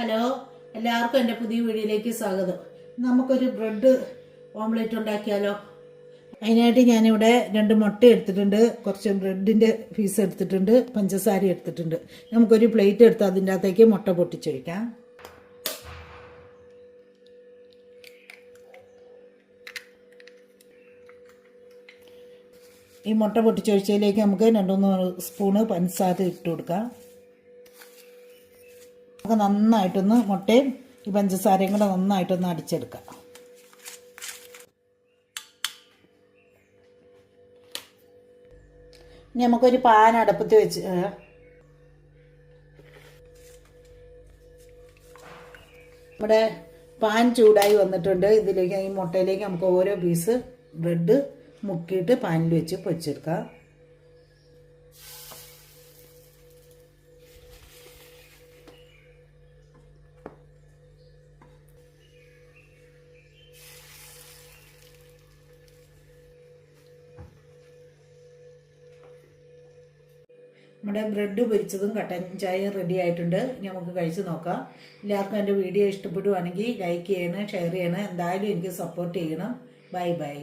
Hello, എല്ലാവർക്കും എൻ്റെ പുതിയ വീഡിയോയിലേക്ക് സ്വാഗതം. നമുക്കൊരു ബ്രെഡ് ഓംലെറ്റ് ഉണ്ടാക്കിയാലോ? അതിനായിട്ട് ഞാനിവിടെ 2 മുട്ട എടുത്തിട്ടുണ്ട്, കുറച്ച് ബ്രെഡിൻ്റെ പീസ് എടുത്തിട്ടുണ്ട്, പഞ്ചസാര എടുത്തിട്ടുണ്ട്. നമുക്കൊരു പ്ലേറ്റ് എടുത്ത് അതിൻ്റെ അകത്തേക്ക് മുട്ട പൊട്ടിച്ചൊഴിക്കാം. ഈ മുട്ട പൊട്ടിച്ചൊഴിച്ചതിലേക്ക് നമുക്ക് 2-3 സ്പൂണ് പഞ്ചസാര ഇട്ട് കൊടുക്കാം. നമുക്ക് നന്നായിട്ടൊന്ന് മുട്ടയും ഈ പഞ്ചസാരയും കൂടെ നന്നായിട്ടൊന്ന് അടിച്ചെടുക്കാം. ഇനി നമുക്കൊരു പാൻ അടുപ്പത്ത് വെച്ച് നമ്മുടെ പാൻ ചൂടായി വന്നിട്ടുണ്ട്. ഇതിലേക്ക് ഈ മുട്ടയിലേക്ക് നമുക്ക് ഓരോ പീസ് ബ്രെഡ് മുക്കിയിട്ട് പാനിൽ വെച്ച് പൊരിച്ചെടുക്കാം. നമ്മുടെ ബ്രെഡ് പൊരിച്ചതും കട്ടൻ ചായയും റെഡി ആയിട്ടുണ്ട്. ഇനി നമുക്ക് കഴിച്ച് നോക്കാം. എല്ലാവർക്കും എൻ്റെ വീഡിയോ ഇഷ്ടപ്പെടുവാണെങ്കിൽ ലൈക്ക് ചെയ്യണം, ഷെയർ ചെയ്യണം, എന്തായാലും എനിക്ക് സപ്പോർട്ട് ചെയ്യണം. Bye bye.